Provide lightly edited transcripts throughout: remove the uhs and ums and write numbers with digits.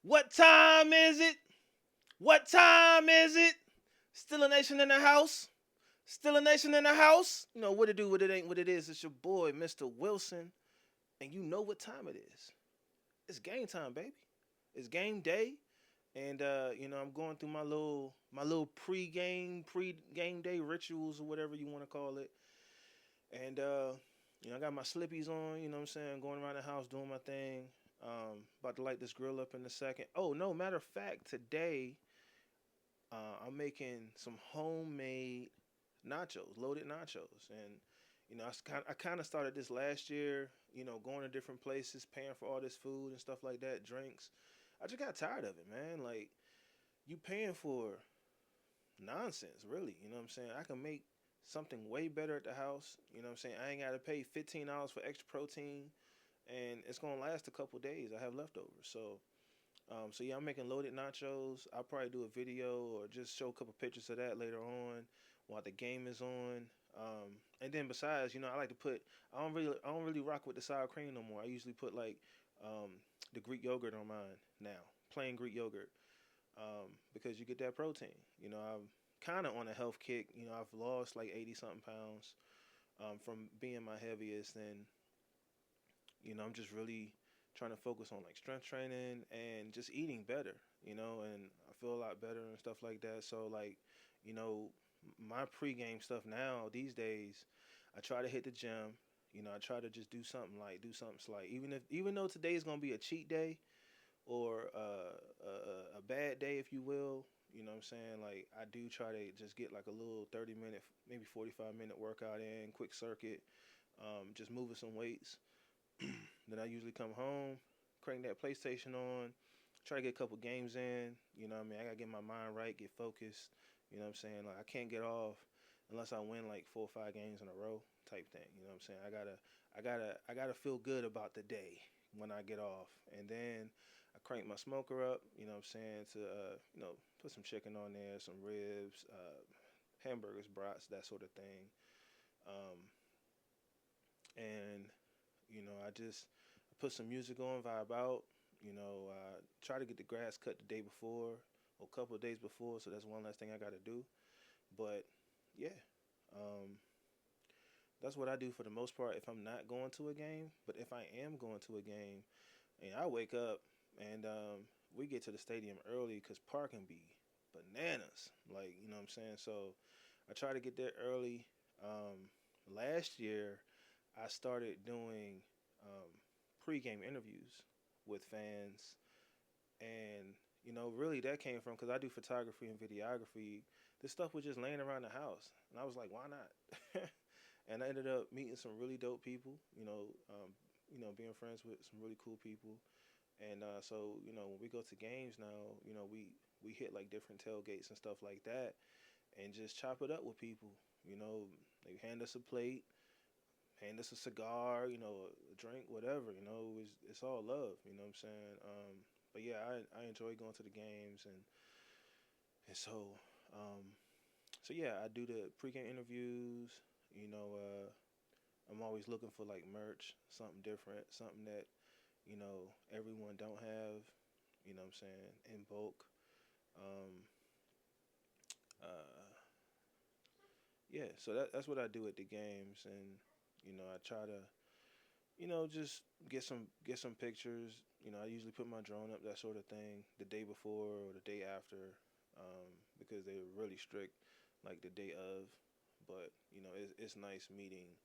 What time is it? What time is it? Still a nation in the house. Still a nation in the house. You know what it do, what it ain't, what it is. It's your boy, Mr. Wilson, and you know what time it is. It's game time, baby. It's game day, and I'm going through my little pre-game day rituals or whatever you want to call it, and I got my slippies on. You know what I'm saying? Going around the house doing my thing. About to light this grill up in a second. Oh no, matter of fact, today I'm making some homemade nachos, loaded nachos, and I kind of started this last year. Going to different places, paying for all this food and stuff like that, drinks. I just got tired of it, man. Like you paying for nonsense, really. You know what I'm saying? I can make something way better at the house. You know what I'm saying? I ain't got to pay $15 for extra protein, and it's gonna last a couple days. I have leftovers, so yeah, I'm making loaded nachos. I'll probably do a video or just show a couple pictures of that later on while the game is on. And then besides, I like to put. I don't really rock with the sour cream no more. I usually put like um, the Greek yogurt on mine now, plain Greek yogurt, because you get that protein. I'm kind of on a health kick. I've lost like 80 something pounds from being my heaviest, and I'm just really trying to focus on like strength training and just eating better, and I feel a lot better and stuff like that. So like, you know, my pregame stuff now these days, I try to hit the gym. I try to just do something slight. Even though today's gonna be a cheat day or a bad day, if you will. You know what I'm saying? Like I do try to just get like a little 30 minute, maybe 45-minute workout in, quick circuit, just moving some weights. Then I usually come home, crank that PlayStation on, try to get a couple games in. You know what I mean? I gotta get my mind right, get focused. You know what I'm saying? Like I can't get off unless I win like 4 or 5 games in a row type thing. You know what I'm saying? I gotta feel good about the day when I get off. And then I crank my smoker up, you know what I'm saying, to put some chicken on there, some ribs, hamburgers, brats, that sort of thing. Um, and I just put some music on, vibe out. Try to get the grass cut the day before or a couple of days before, so that's one last thing I got to do. But yeah, um, that's what I do for the most part if I'm not going to a game. But if I am going to a game, and I wake up and we get to the stadium early because parking be bananas. Like, you know what I'm saying? So I try to get there early. Last year, I started doing um, pregame interviews with fans, and really that came from because I do photography and videography. This stuff was just laying around the house, and I was like, why not? And I ended up meeting some really dope people. Being friends with some really cool people, and so when we go to games now, we hit like different tailgates and stuff like that, and just chop it up with people. They hand us a plate, hand us a cigar, a drink, whatever. It's all love. You know what I'm saying? But yeah, I enjoy going to the games, and so yeah, I do the pregame interviews. You know, I'm always looking for like merch, something different, something that everyone don't have. You know what I'm saying? In bulk. Um, uh, yeah, so that's what I do at the games, and I try to just get some pictures. I usually put my drone up, that sort of thing, the day before or the day after, because they're really strict, like the day of. But it's nice meeting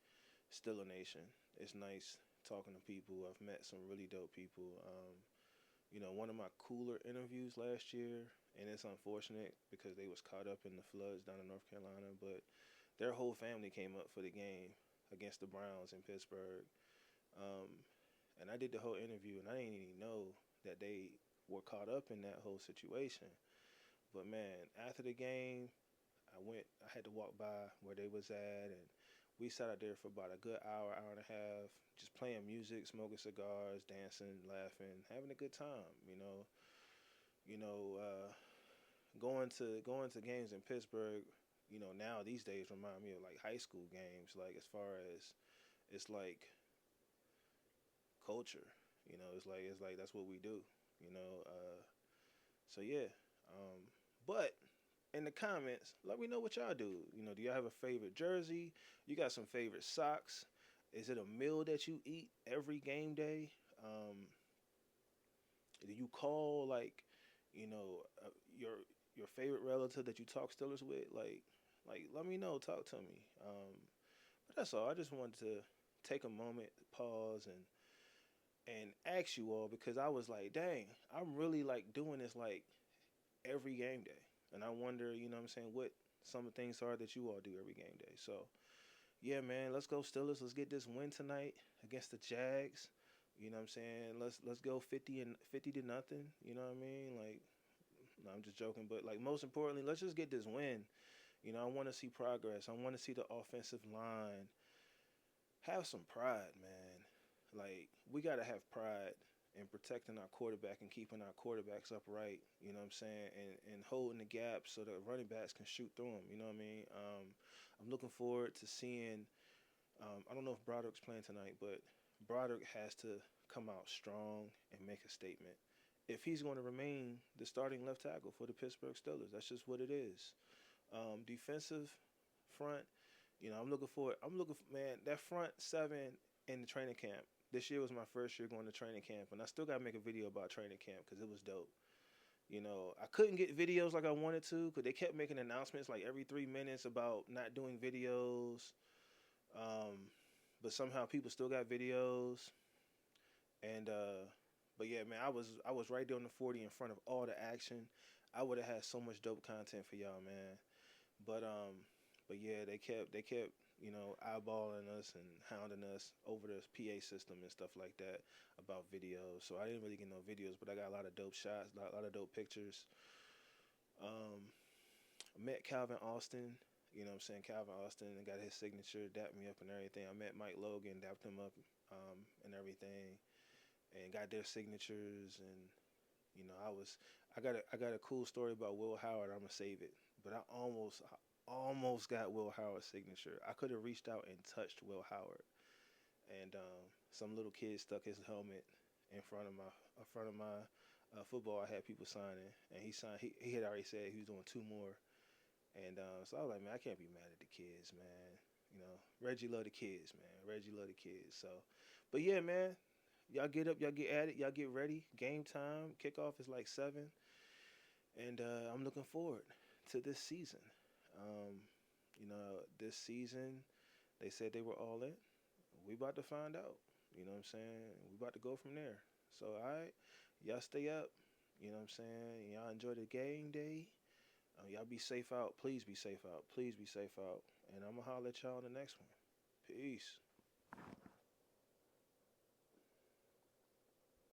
Still a Nation. It's nice talking to people. I've met some really dope people. One of my cooler interviews last year, and it's unfortunate because they was caught up in the floods down in North Carolina, but their whole family came up for the game against the Browns in Pittsburgh. Um, and I did the whole interview, and I didn't even know that they were caught up in that whole situation. But man, after the game, I had to walk by where they was at, and we sat out there for about a good hour, hour and a half, just playing music, smoking cigars, dancing, laughing, having a good time. You know, going to games in Pittsburgh. Now these days remind me of like high school games. Like as far as it's like culture. It's like that's what we do. You know, so yeah. But in the comments, let me know what y'all do. You know, do y'all have a favorite jersey? You got some favorite socks? Is it a meal that you eat every game day? Um, do you call like, you know, your favorite relative that you talk Steelers with? Like let me know. Talk to me. But that's all. I just wanted to take a moment, pause, and ask you all because I was like, dang, I'm really like doing this like every game day, and I wonder, you know, what I'm saying, what some of the things are that you all do every game day. So yeah, man, let's go Steelers. Let's get this win tonight against the Jags. You know what I'm saying? Let's go 50 to nothing. You know what I mean? Like, no, I'm just joking, but like most importantly, let's just get this win. You know, I want to see progress. I want to see the offensive line have some pride, man. Like we gotta have pride in protecting our quarterback and keeping our quarterbacks upright. You know what I'm saying, and holding the gap so that running backs can shoot through them. You know what I mean? I'm looking forward to seeing. I don't know if Broderick's playing tonight, but Broderick has to come out strong and make a statement. If he's going to remain the starting left tackle for the Pittsburgh Steelers, that's just what it is. Defensive front, you know, I'm looking for. Man, that front seven in the training camp. This year was my first year going to training camp, and I still got to make a video about training camp because it was dope. You know, I couldn't get videos like I wanted to because they kept making announcements like every 3 minutes about not doing videos. Um, but somehow people still got videos, and but yeah, man, I was right there on the 40 in front of all the action. I would have had so much dope content for y'all, man. But yeah, they kept you know eyeballing us and hounding us over the PA system and stuff like that about videos. So I didn't really get no videos, but I got a lot of dope shots, a lot of dope pictures. Um, I met Calvin Austin. You know what I'm saying? Calvin Austin and got his signature, dapped me up and everything. I met Mike Logan, dapped him up and everything, and got their signatures. And you know, I got a cool story about Will Howard. I'm gonna save it, but I almost got Will Howard's signature. I could have reached out and touched Will Howard, and some little kid stuck his helmet in front of my football. I had people signing, and he signed. He had already said he was doing two more, and so I was like, man, I can't be mad at the kids, man. You know, Reggie love the kids, man. Reggie love the kids. So, but yeah, man, y'all get up, y'all get at it, y'all get ready. Game time. Kickoff is like 7, and I'm looking forward to this season. Um, you know, this season they said they were all in. We about to find out. You know what I'm saying? We about to go from there. So all right, y'all stay up. You know what I'm saying? Y'all enjoy the game day. Y'all be safe out. Please be safe out. Please be safe out. And I'm gonna holler at y'all in the next one. Peace.